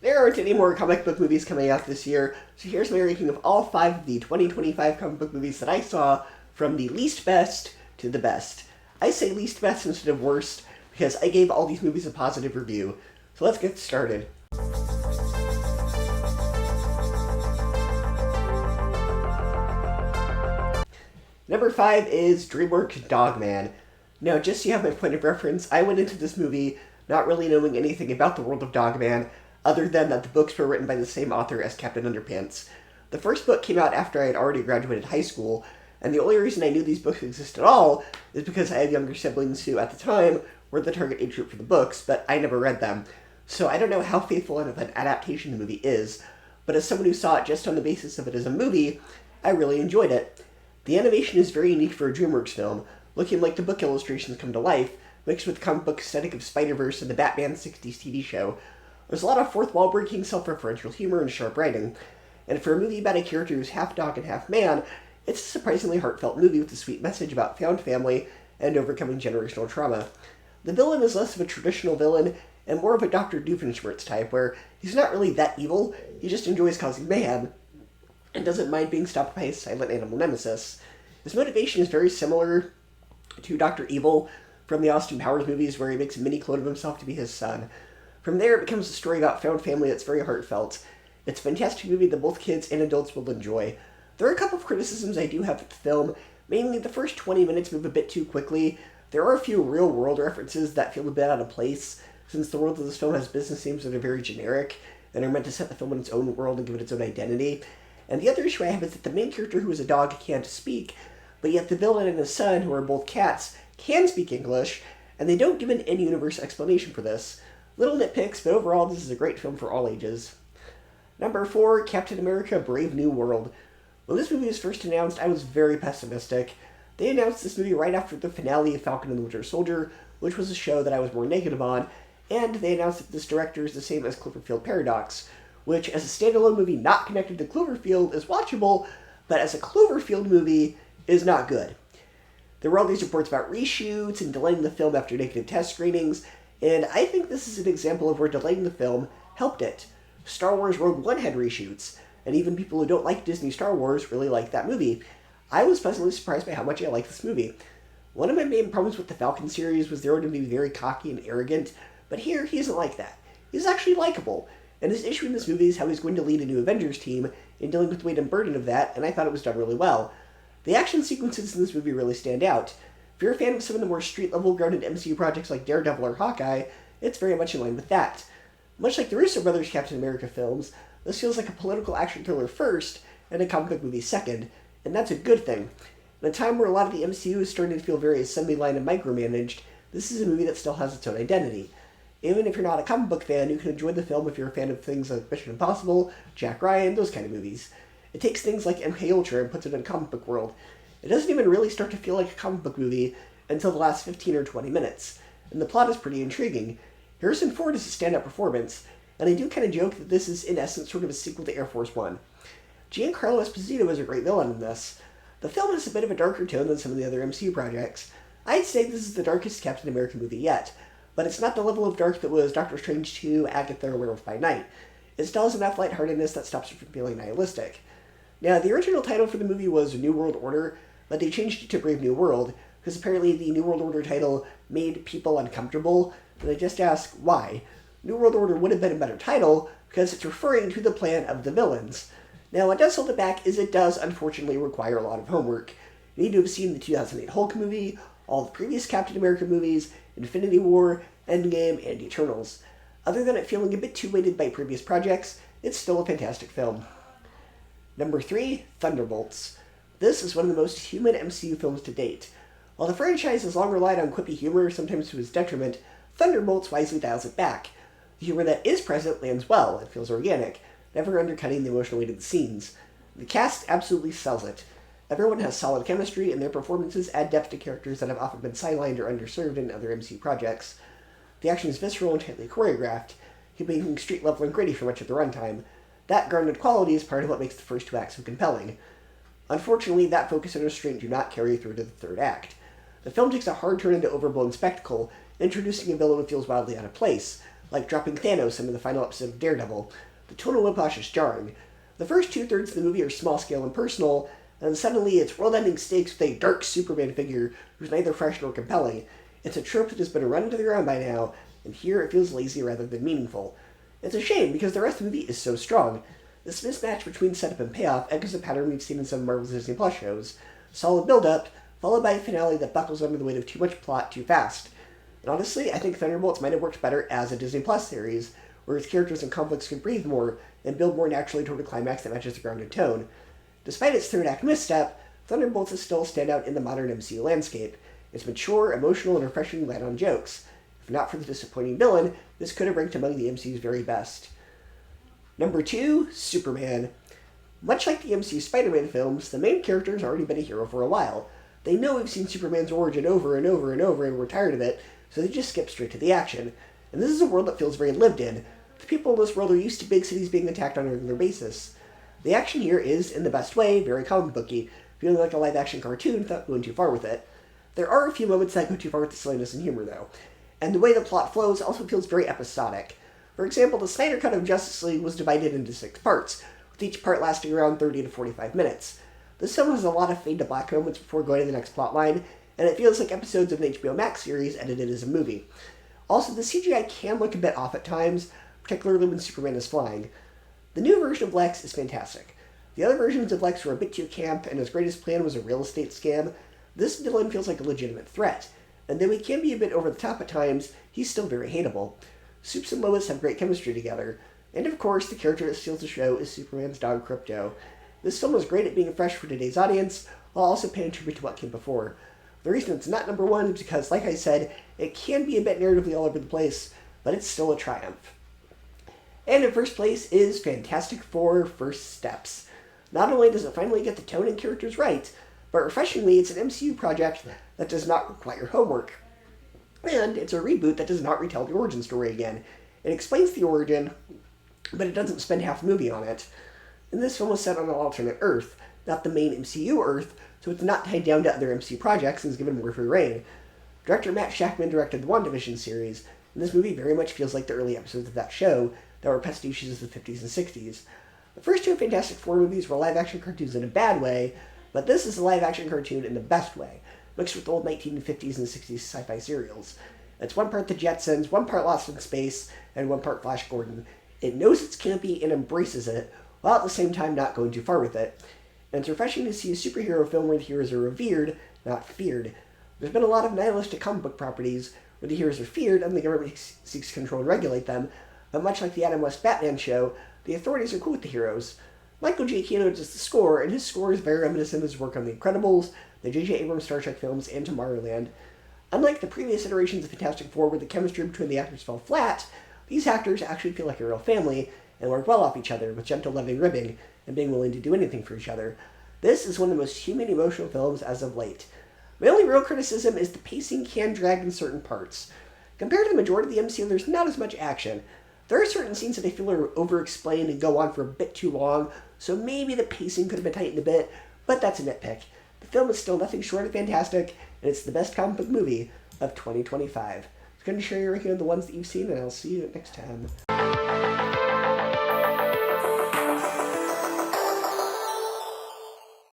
There aren't any more comic book movies coming out this year, so here's my ranking of all 5 of the 2025 comic book movies that I saw, from the least best to the best. I say least best instead of worst, because I gave all these movies a positive review. So let's get started. Number 5 is DreamWorks Dogman. Now, just so you have my point of reference, I went into this movie not really knowing anything about the world of Dogman, other than that the books were written by the same author as Captain Underpants. The first book came out after I had already graduated high school, and the only reason I knew these books existed at all is because I had younger siblings who, at the time, were the target age group for the books, but I never read them. So I don't know how faithful of an adaptation the movie is, but as someone who saw it just on the basis of it as a movie, I really enjoyed it. The animation is very unique for a DreamWorks film, looking like the book illustrations come to life, mixed with the comic book aesthetic of Spider-Verse and the Batman 60s TV show. There's a lot of fourth wall breaking, self-referential humor, and sharp writing. And for a movie about a character who's half dog and half man, it's a surprisingly heartfelt movie with a sweet message about found family and overcoming generational trauma. The villain is less of a traditional villain and more of a Dr. Doofenshmirtz type, where he's not really that evil, he just enjoys causing mayhem, and doesn't mind being stopped by his silent animal nemesis. His motivation is very similar to Dr. Evil from the Austin Powers movies, where he makes a mini-clone of himself to be his son. From there, it becomes a story about found family that's very heartfelt. It's a fantastic movie that both kids and adults will enjoy. There are a couple of criticisms I do have with the film. Mainly, the first 20 minutes move a bit too quickly. There are a few real-world references that feel a bit out of place, since the world of this film has business names that are very generic, and are meant to set the film in its own world and give it its own identity. And the other issue I have is that the main character, who is a dog, can't speak, but yet the villain and his son, who are both cats, can speak English, and they don't give an in-universe explanation for this. Little nitpicks, but overall this is a great film for all ages. Number 4, Captain America Brave New World. When this movie was first announced, I was very pessimistic. They announced this movie right after the finale of Falcon and the Winter Soldier, which was a show that I was more negative on, and they announced that this director is the same as Cloverfield Paradox, which as a standalone movie not connected to Cloverfield is watchable, but as a Cloverfield movie is not good. There were all these reports about reshoots and delaying the film after negative test screenings, and I think this is an example of where delaying the film helped it. Star Wars Rogue One had reshoots, and even people who don't like Disney Star Wars really like that movie. I was pleasantly surprised by how much I like this movie. One of my main problems with the Falcon series was they were to be very cocky and arrogant, but here he isn't like that. He's actually likable, and his issue in this movie is how he's going to lead a new Avengers team in dealing with the weight and burden of that, and I thought it was done really well. The action sequences in this movie really stand out. If you're a fan of some of the more street-level grounded MCU projects like Daredevil or Hawkeye, it's very much in line with that. Much like the Russo brothers' Captain America films, this feels like a political action thriller first, and a comic book movie second, and that's a good thing. In a time where a lot of the MCU is starting to feel very assembly-line and micromanaged, this is a movie that still has its own identity. Even if you're not a comic book fan, you can enjoy the film if you're a fan of things like Mission Impossible, Jack Ryan, those kind of movies. It takes things like MK Ultra and puts it in a comic book world. It doesn't even really start to feel like a comic book movie until the last 15 or 20 minutes, and the plot is pretty intriguing. Harrison Ford is a stand-up performance, and I do kind of joke that this is in essence sort of a sequel to Air Force One. Giancarlo Esposito is a great villain in this. The film has a bit of a darker tone than some of the other MCU projects. I'd say this is the darkest Captain America movie yet, but it's not the level of dark that was Doctor Strange 2, Agatha, or Werewolf by Night. It still has enough lightheartedness that stops it from feeling nihilistic. Now, the original title for the movie was New World Order, but they changed it to Brave New World, because apparently the New World Order title made people uncomfortable, and I just ask, why? New World Order would have been a better title, because it's referring to the plan of the villains. Now, what does hold it back is it does, unfortunately, require a lot of homework. You need to have seen the 2008 Hulk movie, all the previous Captain America movies, Infinity War, Endgame, and Eternals. Other than it feeling a bit too weighted by previous projects, it's still a fantastic film. Number 3, Thunderbolts. This is one of the most human MCU films to date. While the franchise has long relied on quippy humor, sometimes to its detriment, Thunderbolts wisely dials it back. The humor that is present lands well, it feels organic, never undercutting the emotional weight of the scenes. The cast absolutely sells it. Everyone has solid chemistry, and their performances add depth to characters that have often been sidelined or underserved in other MCU projects. The action is visceral and tightly choreographed, keeping things street-level and gritty for much of the runtime. That grounded quality is part of what makes the first two acts so compelling. Unfortunately, that focus and restraint do not carry through to the third act. The film takes a hard turn into overblown spectacle, introducing a villain who feels wildly out of place, like dropping Thanos in the final episode of Daredevil. The tonal whiplash is jarring. The first two-thirds of the movie are small-scale and personal, and suddenly it's world-ending stakes with a dark Superman figure who's neither fresh nor compelling. It's a trope that has been run into the ground by now, and here it feels lazy rather than meaningful. It's a shame, because the rest of the movie is so strong. This mismatch between setup and payoff echoes a pattern we've seen in some Marvel's Disney Plus shows. Solid build-up, followed by a finale that buckles under the weight of too much plot too fast. And honestly, I think Thunderbolts might have worked better as a Disney Plus series, where its characters and conflicts could breathe more and build more naturally toward a climax that matches the grounded tone. Despite its third-act misstep, Thunderbolts is still a standout in the modern MCU landscape. It's mature, emotional, and refreshingly light on jokes. If not for the disappointing villain, this could have ranked among the MCU's very best. Number 2, Superman. Much like the MCU Spider-Man films, the main character has already been a hero for a while. They know we've seen Superman's origin over and over and over and we're tired of it, so they just skip straight to the action. And this is a world that feels very lived in. The people in this world are used to big cities being attacked on a regular basis. The action here is, in the best way, very comic booky, feeling like a live-action cartoon without going too far with it. There are a few moments that go too far with the silliness and humor, though. And the way the plot flows also feels very episodic. For example, the Snyder Cut of Justice League was divided into 6 parts, with each part lasting around 30 to 45 minutes. This film has a lot of fade-to-black moments before going to the next plotline, and it feels like episodes of an HBO Max series edited as a movie. Also, the CGI can look a bit off at times, particularly when Superman is flying. The new version of Lex is fantastic. The other versions of Lex were a bit too camp, and his greatest plan was a real estate scam. This villain feels like a legitimate threat, and though he can be a bit over the top at times, he's still very hateable. Supes and Lois have great chemistry together, and of course, the character that steals the show is Superman's dog Krypto. This film is great at being fresh for today's audience, while also paying tribute to what came before. The reason it's not number 1 is because, like I said, it can be a bit narratively all over the place, but it's still a triumph. And in first place is Fantastic Four: First Steps. Not only does it finally get the tone and characters right, but refreshingly, it's an MCU project that does not require homework. And it's a reboot that does not retell the origin story again. It explains the origin, but it doesn't spend half the movie on it. And this film was set on an alternate Earth, not the main MCU Earth, so it's not tied down to other MCU projects and is given more free reign. Director Matt Shakman directed the WandaVision series, and this movie very much feels like the early episodes of that show that were pastiches of the 50s and 60s. The first 2 Fantastic Four movies were live-action cartoons in a bad way, but this is a live-action cartoon in the best way, mixed with old 1950s and 60s sci-fi serials. It's 1 part The Jetsons, 1 part Lost in Space, and 1 part Flash Gordon. It knows it's campy and embraces it, while at the same time not going too far with it. And it's refreshing to see a superhero film where the heroes are revered, not feared. There's been a lot of nihilistic comic book properties where the heroes are feared and the government seeks to control and regulate them, but much like the Adam West Batman show, the authorities are cool with the heroes. Michael Giacchino does the score, and his score is very reminiscent of his work on The Incredibles, the J.J. Abrams Star Trek films, and Tomorrowland. Unlike the previous iterations of Fantastic Four where the chemistry between the actors fell flat, these actors actually feel like a real family and work well off each other with gentle loving ribbing and being willing to do anything for each other. This is one of the most human emotional films as of late. My only real criticism is the pacing can drag in certain parts. Compared to the majority of the MCU, there's not as much action. There are certain scenes that I feel are over-explained and go on for a bit too long, so maybe the pacing could have been tightened a bit, but that's a nitpick. The film is still nothing short of fantastic, and it's the best comic book movie of 2025. It's going to share your ranking of the ones that you've seen, and I'll see you next time.